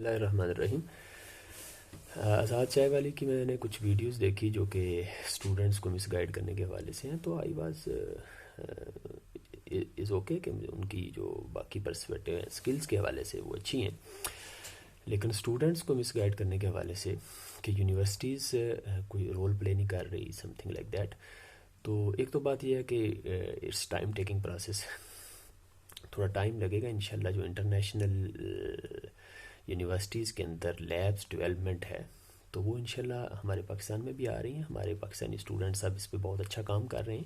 اللہ الرحمن الرحیم۔ آزاد چائے والی کی میں نے کچھ ویڈیوز دیکھی جو کہ اسٹوڈنٹس کو مس گائیڈ کرنے کے حوالے سے ہیں، تو آئی واز از اوکے کہ ان کی جو باقی پرسپیکٹیو ہیں اسکلس کے حوالے سے وہ اچھی ہیں، لیکن اسٹوڈنٹس کو مس گائیڈ کرنے کے حوالے سے کہ یونیورسٹیز کوئی رول پلے نہیں کر رہی، سم تھنگ لائک دیٹ۔ تو ایک تو بات یہ ہے کہ اٹس ٹائم ٹیکنگ پروسیس، تھوڑا ٹائم لگے گا انشاءاللہ۔ جو انٹرنیشنل یونیورسٹیز کے اندر لیبس ڈیولپمنٹ ہے تو وہ انشاءاللہ ہمارے پاکستان میں بھی آ رہی ہیں، ہمارے پاکستانی اسٹوڈنٹس اب اس پہ بہت اچھا کام کر رہے ہیں،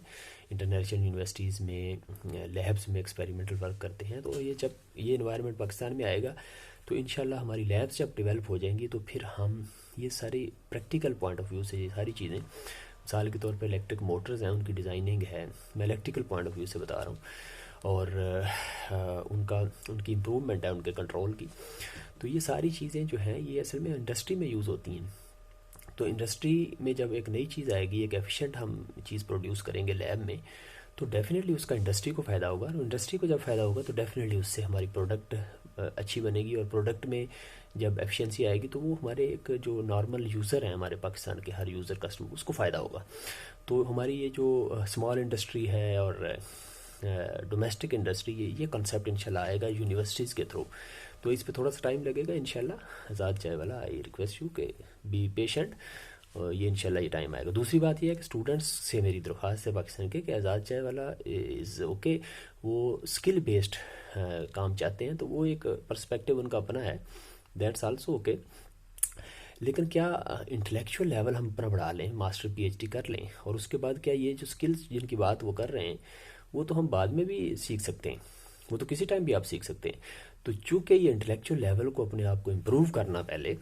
انٹرنیشنل یونیورسٹیز میں لیبس میں ایکسپیریمنٹل ورک کرتے ہیں۔ تو یہ جب یہ انوائرمنٹ پاکستان میں آئے گا تو انشاءاللہ ہماری لیبس جب ڈیولپ ہو جائیں گی تو پھر ہم یہ ساری پریکٹیکل پوائنٹ آف ویو سے یہ ساری چیزیں، مثال کے طور پہ الیکٹرک موٹرز ہیں، ان کی ڈیزائننگ ہے، میں الیکٹریکل پوائنٹ آف ویو سے بتا رہا ہوں، اور ان کی امپروومنٹ ہے ان کے کنٹرول کی، تو یہ ساری چیزیں جو ہیں یہ اصل میں انڈسٹری میں یوز ہوتی ہیں۔ تو انڈسٹری میں جب ایک نئی چیز آئے گی، ایک ایفیشینٹ ہم چیز پروڈیوس کریں گے لیب میں، تو ڈیفینیٹلی اس کا انڈسٹری کو فائدہ ہوگا، اور انڈسٹری کو جب فائدہ ہوگا تو ڈیفینیٹلی اس سے ہماری پروڈکٹ اچھی بنے گی، اور پروڈکٹ میں جب ایفیشینسی آئے گی تو وہ ہمارے ایک جو نارمل یوزر ہیں ہمارے پاکستان کے، ہر یوزر کسٹمر، اس کو فائدہ ہوگا۔ تو ہماری یہ جو اسمال انڈسٹری ہے اور ڈومیسٹک انڈسٹری، یہ کنسیپٹ انشاءاللہ آئے گا یونیورسٹیز کے تھرو، تو اس پہ تھوڑا سا ٹائم لگے گا انشاءاللہ۔ آزاد چائے والا، آئی ریکویسٹ یو کہ بی پیشنٹ، یہ انشاءاللہ یہ ٹائم آئے گا۔ دوسری بات یہ ہے کہ اسٹوڈنٹس سے میری درخواست ہے پاکستان کے کہ آزاد چائے والا از اوکے، وہ اسکل بیسڈ کام چاہتے ہیں تو وہ ایک پرسپیکٹیو ان کا اپنا ہے، دیٹس آلسو اوکے، لیکن کیا انٹلیکچوئل لیول ہم اپنا بڑھا لیں، ماسٹر پی ایچ ڈی کر لیں، اور اس کے بعد کیا یہ جو اسکلس جن کی بات وہ کر رہے ہیں وہ تو ہم بعد میں بھی سیکھ سکتے ہیں، وہ تو کسی ٹائم بھی آپ سیکھ سکتے ہیں۔ تو چونکہ یہ انٹلیکچوئل لیول کو اپنے آپ کو امپروو کرنا پہلے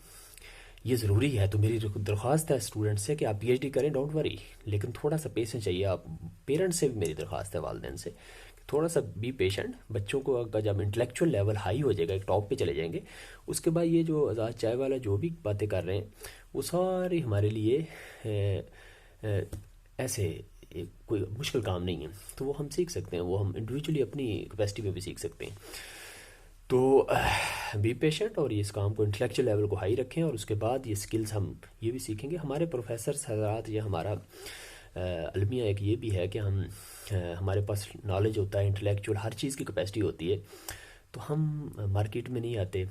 یہ ضروری ہے، تو میری درخواست ہے اسٹوڈنٹ سے کہ آپ پی ایچ ڈی کریں، ڈونٹ وری، لیکن تھوڑا سا پیشنس چاہیے۔ آپ پیرنٹس سے بھی میری درخواست ہے، والدین سے، کہ تھوڑا سا بی پیشنٹ۔ بچوں کو جب انٹلیکچوئل لیول ہائی ہو جائے گا، ایک ٹاپ پہ چلے جائیں گے، اس کے بعد یہ جو آزاد چائے والا جو بھی باتیں کر رہے ہیں وہ ساری ہمارے لیے ایسے کوئی مشکل کام نہیں ہے، تو وہ ہم سیکھ سکتے ہیں، وہ ہم انڈیویجولی اپنی کیپیسٹی میں بھی سیکھ سکتے ہیں۔ تو بی پیشنٹ، اور یہ اس کام کو انٹلیکچوئل لیول کو ہائی رکھیں، اور اس کے بعد یہ سکلز ہم یہ بھی سیکھیں گے۔ ہمارے پروفیسر حضرات، یہ ہمارا المیہ ایک یہ بھی ہے کہ ہمارے پاس نالج ہوتا ہے، انٹلیکچوئل ہر چیز کی کیپیسٹی ہوتی ہے، تو ہم مارکیٹ میں نہیں آتے،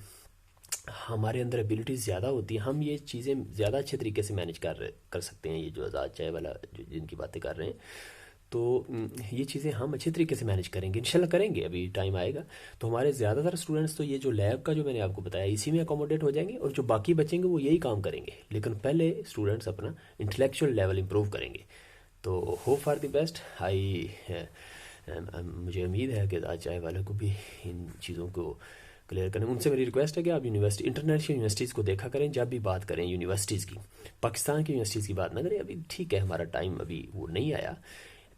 ہمارے اندر ایبیلٹیز زیادہ ہوتی ہیں، ہم یہ چیزیں زیادہ اچھے طریقے سے مینج کر سکتے ہیں۔ یہ جو آزاد چائے والا جن کی باتیں کر رہے ہیں، تو یہ چیزیں ہم اچھے طریقے سے مینج کریں گے، انشاءاللہ کریں گے، ابھی ٹائم آئے گا۔ تو ہمارے زیادہ تر اسٹوڈنٹس تو یہ جو لیب کا جو میں نے آپ کو بتایا اسی میں اکوموڈیٹ ہو جائیں گے، اور جو باقی بچیں گے وہ یہی کام کریں گے، لیکن پہلے اسٹوڈنٹس اپنا انٹلیکچوئل لیول امپروو کریں گے۔ تو ہوپ فار دی بیسٹ۔ مجھے امید ہے کہ آزاد چائے والے کو بھی ان چیزوں کو کلیئر کریں۔ ان سے میری ریکویسٹ ہے کہ آپ یونیورسٹی، انٹرنیشنل یونیورسٹیز کو دیکھا کریں جب بھی بات کریں یونیورسٹیز کی، پاکستان کی یونیورسٹیز کی بات نہ کریں۔ ابھی ٹھیک ہے، ہمارا ٹائم ابھی وہ نہیں آیا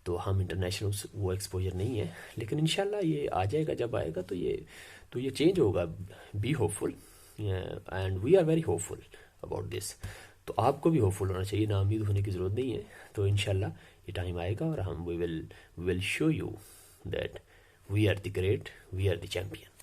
تو ہم انٹرنیشنل وہ ایکسپوجر نہیں ہے، لیکن انشاءاللہ یہ آ جائے گا، جب آئے گا تو یہ چینج ہوگا۔ Be hopeful, and we are very hopeful about this. تو آپ کو بھی ہوپ فل ہونا چاہیے، نا امید ہونے کی ضرورت نہیں ہے۔ تو انشاءاللہ یہ ٹائم آئے گا اور ہم we will show you that we are the great, we are the champion.